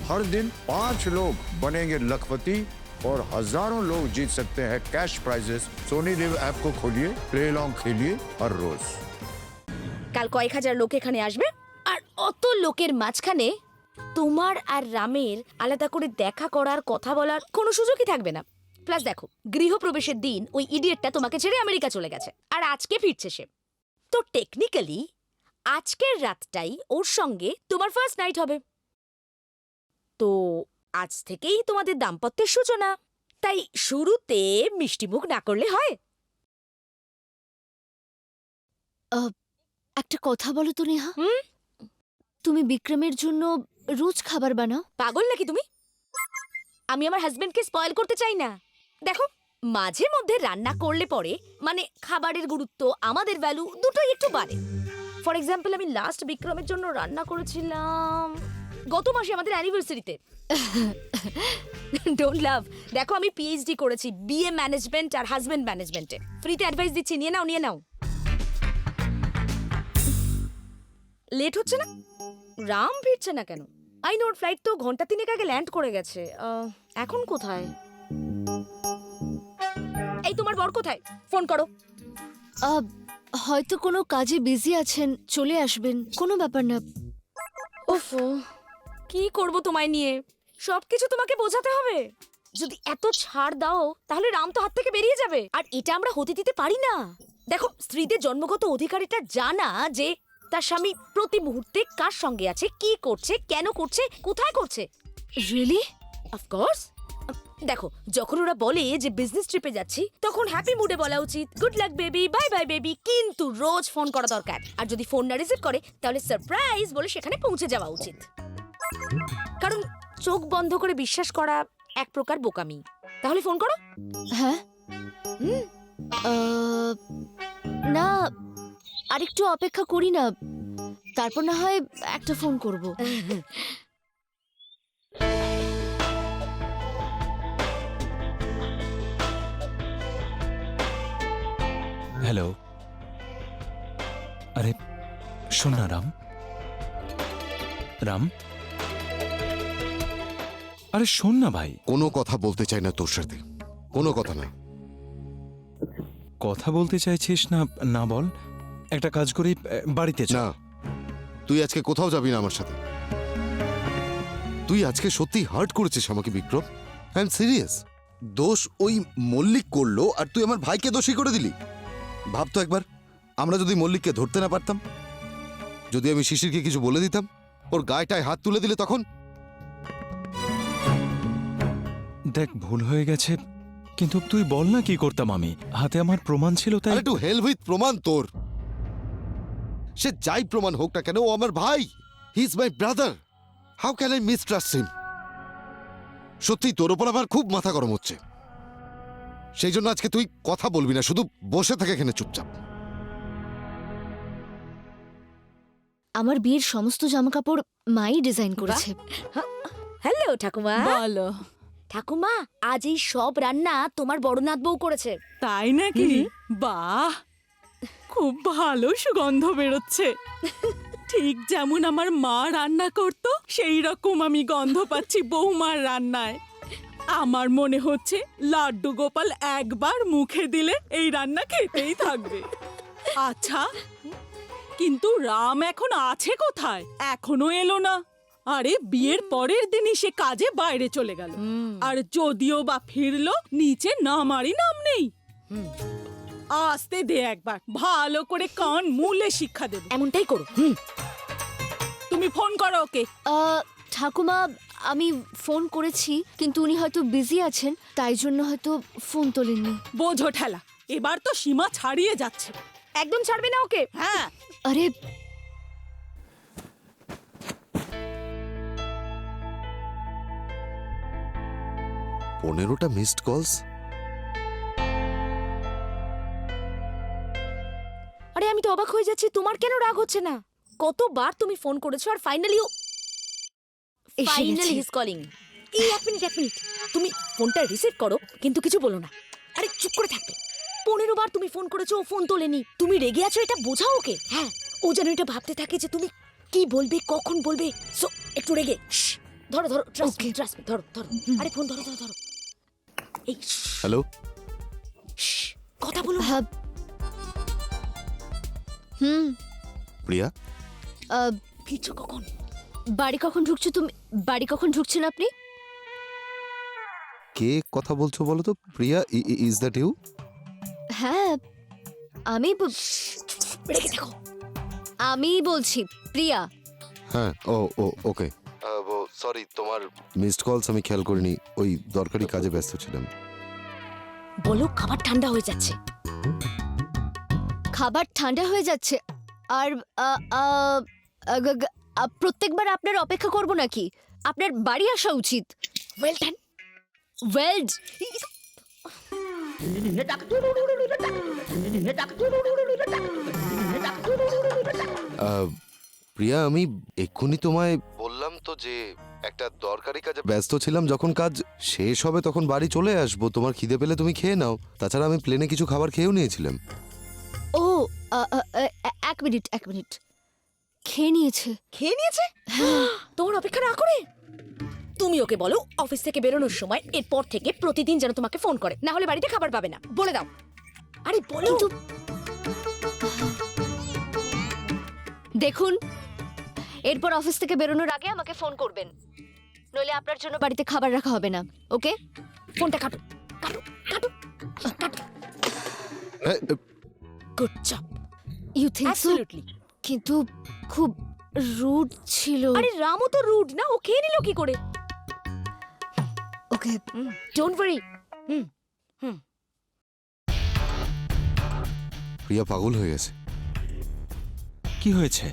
हर दिन 5 लोग बनेंगे लखपति और हजारों लोग जीत सकते हैं cash prizes. Sony LIV app को खोलिए, प्ले लॉन्ग खेलिए हर रोज। কাল কয়েক হাজার লোক এখানে আসবে আর অত লোকের মাঝখানে তোমার আর রামের আলাদা করে দেখা করার কথা বলার কোনো সুযোগই থাকবে না। প্লাস দেখো, গৃহপ্রবেশের দিন ওই ইডিয়েটটা তোমাকে ছেড়ে আমেরিকা চলে গেছে আর আজকে ফিরছে সে। তো টেকনিক্যালি আজকের রাতটাই ওর সঙ্গে তোমার ফার্স্ট নাইট হবে। তো আজ থেকেই তোমাদের দাম্পত্যের সূচনা। তাই শুরুতে মিষ্টিমুখ না করলে হয়? একটা কথা বলো তো নেহা, তুমি বিক্রমের জন্য রোজ খাবার বানাও? পাগল নাকি তুমি? আমি আমার হাজবেন্ডকে স্পয়েল করতে চাই না। দেখো, মাঝে মধ্যে রান্না করলে পরে মানে খাবারের গুরুত্ব, আমাদের ভ্যালু দুটোই একটু বাড়ে। ফর এক্সাম্পল, আমি লাস্ট বিক্রমের জন্য রান্না করেছিলাম গত মাসে আমাদের অ্যানিভার্সারিতে। ডোন্ট লাভ। দেখো, আমি পিএইচডি করেছি বিএ ম্যানেজমেন্ট আর হাজবেন্ড ম্যানেজমেন্টে। ফ্রিতে অ্যাডভাইস দিচ্ছি, নিয়ে নাও নিয়ে নাও। লেট হচ্ছে না? রাম ফিরছে না কেন? আই নোট, ফ্লাইট তো ঘন্টা 3 আগে ল্যান্ড করে গেছে। এখন কোথায়? এই তোমার বর কোথায়? ফোন করো। হয়তো কোনো কাজে বিজি আছেন, চলে আসবেন, কোনো ব্যাপার না। ওফো, কি করব তোমায় নিয়ে? সবকিছু তোমাকে বোঝাতে হবে। যদি এত ছাড় দাও তাহলে রাম তো হাত থেকে বেরিয়ে যাবে, আর এটা আমরা হতে দিতে পারি না। দেখো, স্ত্রীদের জন্মগত অধিকার এটা জানা যে তার স্বামী প্রতি মুহূর্তে কার সঙ্গে আছে, কি করছে, কেন করছে, কোথায় করছে। রিয়েলি? অফকোর্স। দেখো, যখন ওরা বলে যে বিজনেস ট্রিপে যাচ্ছি, তখন হ্যাপি মুডে বলা উচিত good luck baby, bye bye baby. কিন্তু রোজ ফোন করা দরকার, আর যদি ফোন না রিসিভ করে তাহলে সারপ্রাইজ বলে সেখানে পৌঁছে যাওয়া উচিত। কারণ চোখ বন্ধ করে বিশ্বাস করা এক প্রকার বোকামি। তাহলে ফোন করো। হ্যাঁ। না, আরেকটু অপেক্ষা করি না, তারপর না হয় একটা ফোন করব। হ্যালো। আরে শোন না রাম, রাম, আরে শোন না ভাই। কোনো কথা বলতে চাই না তোর সাথে, কোনো কথা না। কথা বলতে চাইছিস না? না বল। একটা কাজ করি, বাড়িতে চল। না, তুই আজকে কোথাও যাবি না আমার সাথে। তুই আজকে সত্যি হার্ট করেছিস আমাকে বিক্রম। I am serious. দোষ ওই মল্লিক করলো আর তুই আমার ভাইকে দোষী করে দিলি। ভাবতো একবার, আমরা যদি মল্লিককে ধরতে না পারতাম, যদি আমি শিশিরকে কিছু বলে দিতাম, ওর গায়েটায় হাত তুলে দিলে তখন। দেখ, ভুল হয়ে গেছে, কিন্তু তুই বল না কি করতাম আমি। হাতে আমার প্রমাণ ছিল, তাই। আরে টু হেল উইথ প্রমাণ তোর। সে যাই প্রমাণ হোক না কেন, ও আমার ভাই। He is my brother. How can I mistrust him? সত্যি তোর ওপর আমার খুব মাথা গরম হচ্ছে। সেই জন্য আজকে তুই কথা বলবি না, শুধু বসে থাকে এখানে চুপচাপ। আমার বিয়ের সমস্ত জামাকাপড় মাই ডিজাইন করেছে। হ্যালো ঠাকুমা। বলো। ঠাকুমা, আজ এই সব রান্না তোমার বড়নাথ বউ করেছে। তাই নাকি? বাহ, খুব ভালো সুগন্ধ বেরোচ্ছে। ঠিক যেমন আমার মা রান্না করতো সেই রকম আমি গন্ধ পাচ্ছি বৌমার রান্নায়। আমার মনে হচ্ছে লাড্ডু গোপাল একবার মুখে দিলে এই রান্না খেতেই থাকবে। আচ্ছা, কিন্তু রাম এখন আছে কোথায়? এখনো এলো না। আরে বিয়ের পরের দিনই সে কাজে বাইরে চলে গেল, আর যদিও বা ফিরলো, নিচে নামারই নাম নেই। আসতে দে একবার, ভালো করে কান মুলে শিক্ষা দেব। এমনটাই করো। তুমি ফোন করো ওকে। ঠাকুমা, আমি ফোন করেছি, কিন্তু উনি হয়তো বিজি আছেন, তাই জন্য হয়তো ফোন তোলেননি। বোঝো ঠেলা, এবার তো সীমা ছাড়িয়ে যাচ্ছে। একদম ছাড়বে না ওকে। হ্যাঁ। আরে 15টা মিসড কলস। আরে আমি তো অবাক হয়ে যাচ্ছি, তোমার কেন রাগ হচ্ছে না? কতবার তুমি ফোন করেছো আর ফাইনালি হিজ কলিং। এই এক মিনিট, তুমি ফোনটা রিসিভ করো কিন্তু কিছু বলো না। আরে চুপ করে থাকবে। 15 বার তুমি ফোন করেছো, ও ফোন তোলেনি। তুমি রেগে আছো এটা বোঝাও ওকে। হ্যাঁ, ও যেন এটা ভাবতে থাকে যে তুমি কি বলবে, কখন বলবে। সো একটু রেগে ধরো ধরো ট্রাস্ট Okay. ট্রাস্ট ধরো ধরো আরে ফোন ধরো ধরো ধরো এই হ্যালো কথা বলো হ্যাঁ। প্রিয়া আহ, কিছু কখন বাড়ি কখন ঢুকছো তুমি? বাড়ি কখন ঢুকছেন আপনি? কে কথা বলছো বলো তো? প্রিয়া, ইজ দ্যাট ইউ? হ্যাঁ, আমি রেখে দেখো আমি বলছি প্রিয়া। হ্যাঁ, ও ওকে। সরি, তোমার মিসড কলস আমি খেয়াল করিনি, ওই দরকারি কাজে ব্যস্ত ছিলাম। বলো খাবার ঠান্ডা হয়ে যাচ্ছে। খাবার ঠান্ডা হয়ে যাচ্ছে আর প্রত্যেকবার আপনার অপেক্ষা করব নাকি? আপনার বাড়ি আসা উচিত। ওয়েল ডান ওয়েলড প্রিয়া, আমি এক্ষুনি তোমায় বললাম তো যে একটা দরকারি কাজে ব্যস্ত ছিলাম, যখন কাজ শেষ হবে তখন বাড়ি চলে আসবো। তোমার খিদে পেলে তুমি খেয়ে নাও, তাছাড়া আমি প্লেনে কিছু খাবার খেয়েও নিয়েছিলাম। ও এক মিনিট খেয়ে নিয়েছে। খেয়ে নিয়েছে তোমার অপেক্ষা না করে? তুমি ওকে বলো অফিস থেকে বেরোনোর সময় এরপর থেকে প্রতিদিন যেন তোমাকে ফোন করে, না হলে বাড়িতে খাবার পাবে না। বলে দাও। আরে বলো। কিন্তু দেখুন, এরপর অফিস থেকে বেরোনোর আগে আমাকে ফোন করবেন, নইলে আপনার জন্য বাড়িতে খাবার রাখা হবে না। ওকে? ফোনটা কাটো কাটো কাটো কাটো। Good job. You think so? Absolutely. কিন্তু খুব রুড ছিল। আরে রামও তো রুড না, ও খেয়ে নিল কি করে? ওকে, ডোন্ট ওয়ারি। প্রিয়া পাগল হয়ে গেছে। কি হয়েছে?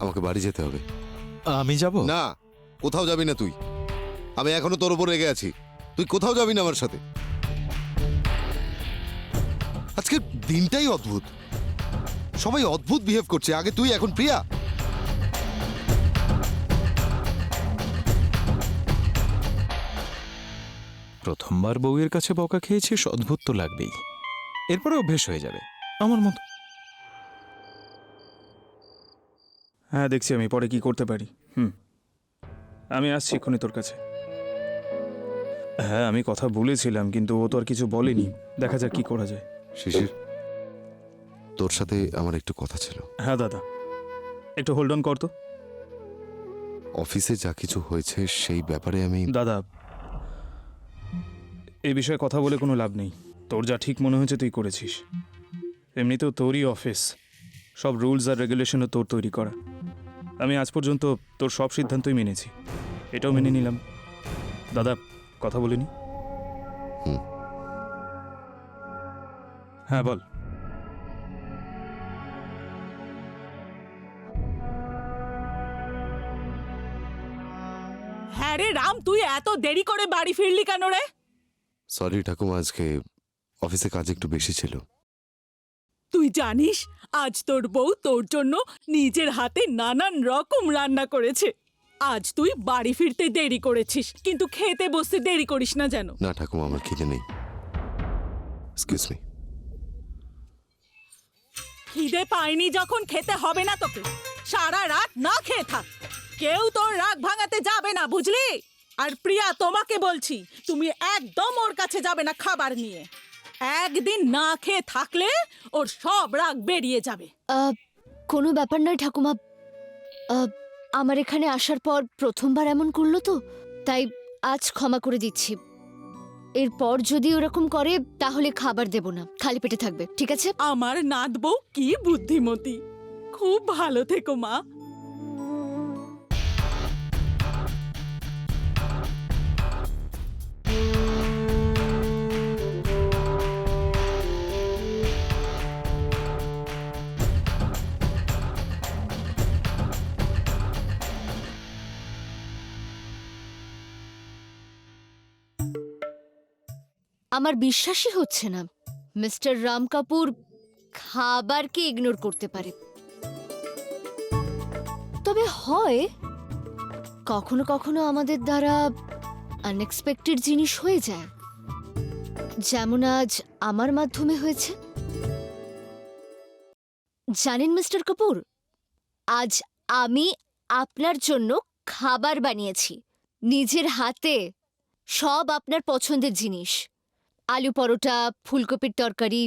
আমাকে বাড়ি যেতে হবে। আমি যাব না, কোথাও যাবি না তুই। আমি এখনো তোর উপর রেগে আছি। তুই কোথাও যাবি না আমার সাথে। আজকে দিনটাই অদ্ভুত, সবাই অদ্ভুত বিহেভ করছে। আগে তুই, এখন প্রিয়া। প্রথমবার বউয়ের কাছে বকা খেয়েছিস, অদ্ভুত তো লাগবেই। এরপরে অভ্যেস হয়ে যাবে আমার মতো। হ্যাঁ, দেখছি আমি পরে কি করতে পারি। আমি আসছি এক্ষুনি তোর কাছে। হ্যাঁ, আমি কথা বলেছিলাম, কিন্তু ও তো আর কিছু বলেনি। দেখা যাক কি করা যায়। শিশির, তোর সাথে আমার একটু কথা ছিল। হ্যাঁ দাদা, একটু হোল্ড অন কর তো। অফিসে যা কিছু হয়েছে সেই ব্যাপারে আমি দাদা, এই বিষয়ে কথা বলে কোনো লাভ নেই। তোর যা ঠিক মনে হয়েছে তুই করেছিস। এমনিতেও তোরই অফিস, সব রুলস আর রেগুলেশনও তোর তৈরি করা। আমি আজ পর্যন্ত তোর সব সিদ্ধান্তই মেনেছি, এটাও মেনে নিলাম। দাদা, কথা বলিনি? হ্যাঁ বল। হ্যাঁ রে রাম, তুই এত দেরি করে বাড়ি ফিরলি কেন রে? সরি ঠাকুমা, আজকে অফিসে কাজ একটু বেশি ছিল। তুই জানিস আজ তোর বউ তোর জন্য নিজের হাতে নানান রকম রান্না করেছে। আজ তুই বাড়ি ফিরতে দেরি করেছিস, কিন্তু খেতে বসতে দেরি করিস না যেন। না ঠাকুমা, আমার খিদে নেই। Excuse me. খিদে পাইনি যখন খেতে হবে না তোকে। সারা রাত না খেয়ে থাক, কেউ তোর রাগ ভাঙাতে যাবে না, বুঝলি? আর প্রিয়া, তোমাকে বলছি, তুমি একদম ওর কাছে যাবে না খাবার নিয়ে। একদিন না খেয়ে থাকলে ওর সব রাগ বেরিয়ে যাবে। কোনো ব্যাপার নয় ঠাকুমা। আমার এখানে আসার পর প্রথমবার এমন করলো তো, তাই আজ ক্ষমা করে দিচ্ছি। এরপর যদি ওরকম করে তাহলে খাবার দেব না, খালি পেটে থাকবে, ঠিক আছে? আমার নাত বউ কি বুদ্ধিমতী। খুব ভালো থেকো মা। আমার বিশ্বাসই হচ্ছে না মিস্টার রাম কাপুর খাবারকে ইগনোর করতে পারে। তবে হয় কখনো কখনো আমাদের দ্বারা আনএক্সপেক্টেড জিনিস হয়ে যায়, যেমন আজ আমার মাধ্যমে হয়েছে। জানেন মিস্টার কাপুর, আজ আমি আপনার জন্য খাবার বানিয়েছি নিজের হাতে, সব আপনার পছন্দের জিনিস। আলু পরোটা, ফুলকপির তরকারি,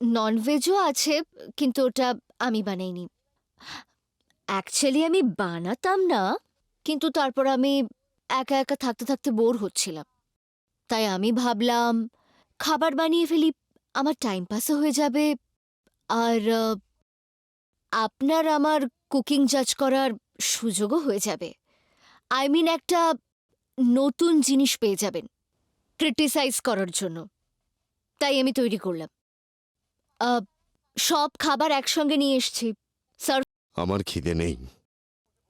ননভেজও আছে, কিন্তু ওটা আমি বানাইনি। অ্যাকচুয়ালি আমি বানাতাম না, কিন্তু তারপর আমি একা একা থাকতে থাকতে বোর হচ্ছিলাম, তাই আমি ভাবলাম খাবার বানিয়ে ফেলি, আমার টাইম পাসও হয়ে যাবে, আর আপনার আমার কুকিং জাজ করার সুযোগও হয়ে যাবে। আই মিন, একটা নতুন জিনিস পেয়ে যাবেন ক্রিটিসাইজ করার জন্য। তাই আমি তৈরি করলাম। সব খাবার একসঙ্গে নিয়ে এসছি স্যার। আমার খিদে নেই।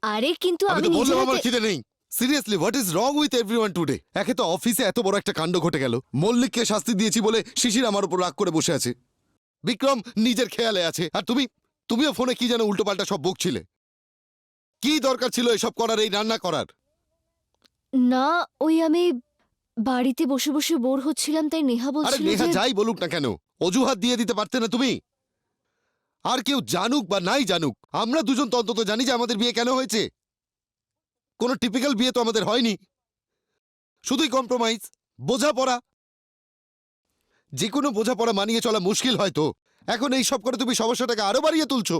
আরে কিন্তু আমি আমি তো নিজে বললাম আমার হাতে- খিদে নেই। Seriously, what is wrong with everyone today? একে তো অফিসে এত বড় একটা কাণ্ড ঘটে গেল, মল্লিককে শাস্তি দিয়েছি বলে শিশির আমার উপর রাগ করে বসে আছে, বিক্রম নিজের খেয়ালে আছে, আর তুমিও ফোনে কি যেন উল্টোপাল্টা সব বকছিলে। কি দরকার ছিল এসব করার, এই রান্না করার? না, ওই আমি বাড়িতে বসে বসে বোর হচ্ছিলাম, তাই নেহা আরে বলছিল নেহা যে যাই বলুক না কেন, অজুহাত দিয়ে দিতে পারতে না তুমি? আর কেউ জানুক বা নাই জানুক, আমরা দুজন তো অন্তত জানি যে আমাদের বিয়ে কেন হয়েছে। কোনো টিপিক্যাল বিয়ে তো আমাদের হয়নি, শুধুই কম্প্রোমাইজ, বোঝাপড়া। যে কোনো বোঝাপড়া মানিয়ে চলা মুশকিল হয়তো, এখন এই সব করে তুমি সমস্যাটাকে আরো বাড়িয়ে তুলছো।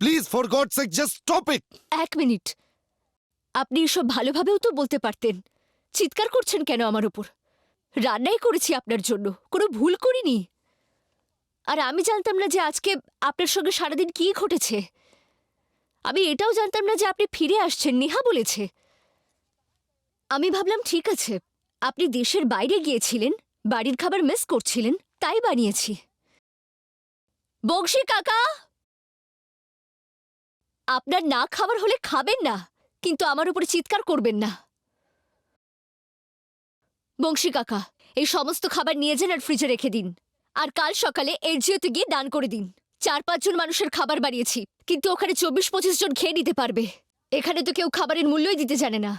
Please, for God sake, just stop it. 1 minute, আপনি এসব ভালোভাবেও তো বলতে পারতেন। চিৎকার করছেন কেন আমার উপর? রান্নাই করেছি আপনার জন্য, কোনো ভুল করিনি। আর আমি জানতাম না যে আজকে আপনার সঙ্গে সারাদিন কি ঘটেছে। আমি এটাও জানতাম না যে আপনি ফিরে আসছেন, নেহা বলেছে। আমি ভাবলাম ঠিক আছে, আপনি দেশের বাইরে গিয়েছিলেন, বাড়ির খাবার মিস করছিলেন, তাই বানিয়েছি। বংশী কাকা, আপনার না খাবার হলে খাবেন না, কিন্তু আমার উপরে চিৎকার করবেন না। বংশী কাকা, এই সমস্ত খাবার নিয়ে যান আর ফ্রিজে রেখে দিন, আর কাল সকালে এনজিওতে গিয়ে দান করে দিন। 4-5 জন মানুষের খাবার বানিয়েছি, কিন্তু ওখানে 24-25 জন খেয়ে নিতে পারবে। এখানে তো কেউ খাবারের মূল্যই দিতে জানে না।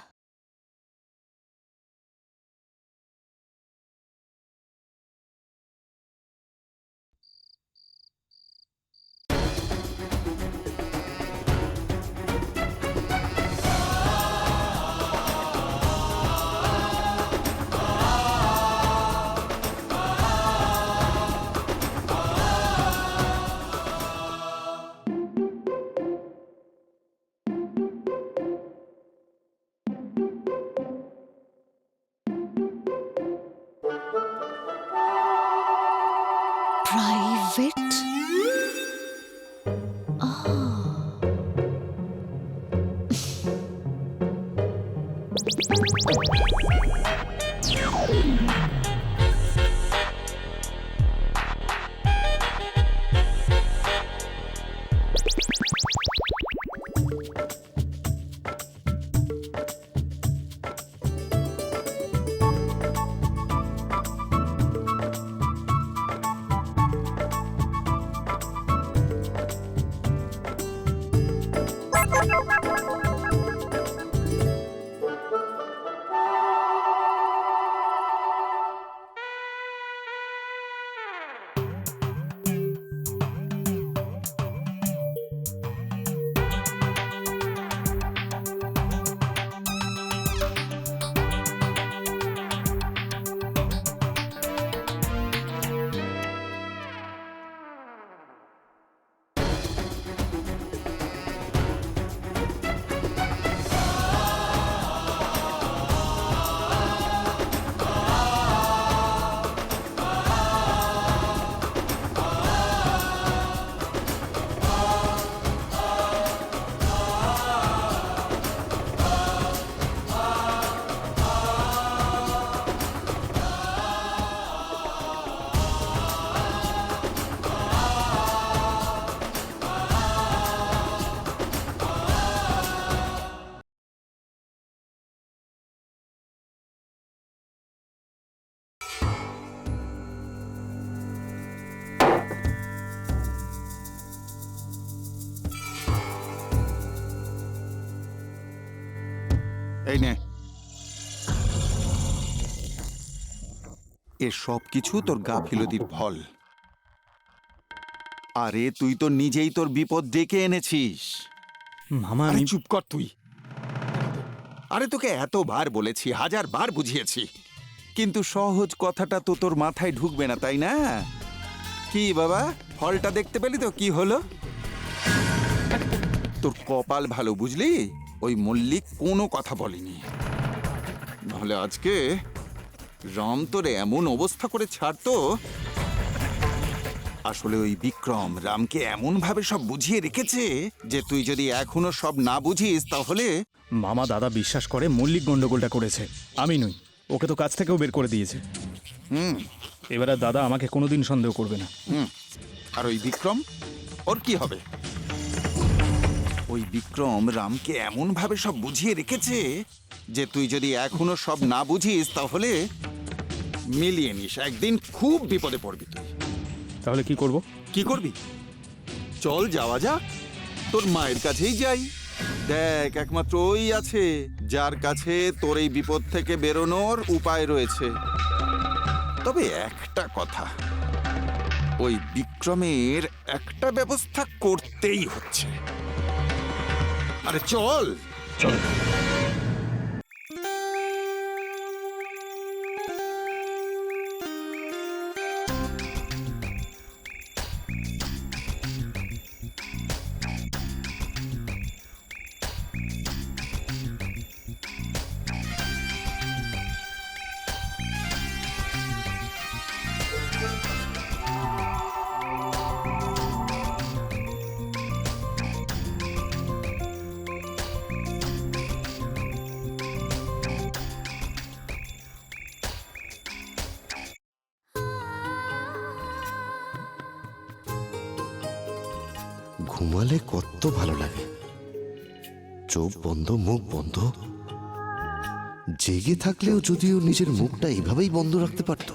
প্রাইভেট? এই নে, এ সব কিছু তোর গাফিলতির ফল। আরে তুই তো নিজেই তোর বিপদ ডেকে এনেছিস। মামা আরে আমি চুপ কর তুই। আরে তোকে এতবার বলেছি, 1000 বার বুঝিয়েছি, কিন্তু সহজ কথাটা তো তোর মাথায় ঢুকবে না, তাই না? কি বাবা, ফলটা দেখতে পেলি তো কি হলো? তোর কপাল ভালো, বুঝলি? ওই মল্লিক কোনো কথা বলেনি, নাহলে আজকে রাম তোর এমন অবস্থা করে ছাড়তো। আসলে ওই বিক্রম রামকে এমন ভাবে সব বুঝিয়ে রেখেছে যে তুই যদি এখনো সব না বুঝিস তাহলে মামা দাদা বিশ্বাস করে মল্লিক গন্ডগোলটা করেছে, আমি নই। ওকে তো কাছ থেকেও বের করে দিয়েছে। এবার আর দাদা আমাকে কোনোদিন সন্দেহ করবে না। আর ওই বিক্রম, ওর কি হবে? ওই বিক্রম রামকে এমন ভাবে সব বুঝিয়ে রেখেছে যে তুই যদি এখনো সব না বুঝিস তাহলে মিলিয়ে নিস, একদিন খুব বিপদে পড়বি তুই। তাহলে কি করব? কি করবি? চল যাওয়া যাক, তোর মায়ের কাছেই যাই। দেখ, একমাত্র ওই আছে যার কাছে তোর এই বিপদ থেকে বেরোনোর উপায় রয়েছে। তবে একটা কথা, ওই বিক্রমের একটা ব্যবস্থা করতেই হচ্ছে। আরে চল চল। ঘুমালে কত ভালো লাগে, চোখ বন্ধ মুখ বন্ধ। জেগে থাকলেও যদিও নিজের মুখটা এভাবেই বন্ধ রাখতে পারতো।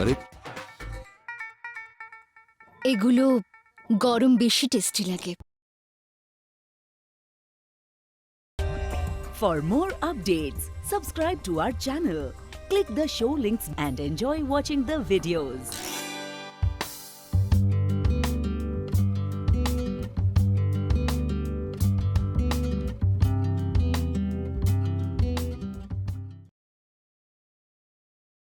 আরে এগুলো গরম বেশি টেস্টি লাগে। For more updates, subscribe to our channel, click the show links and enjoy watching the videos.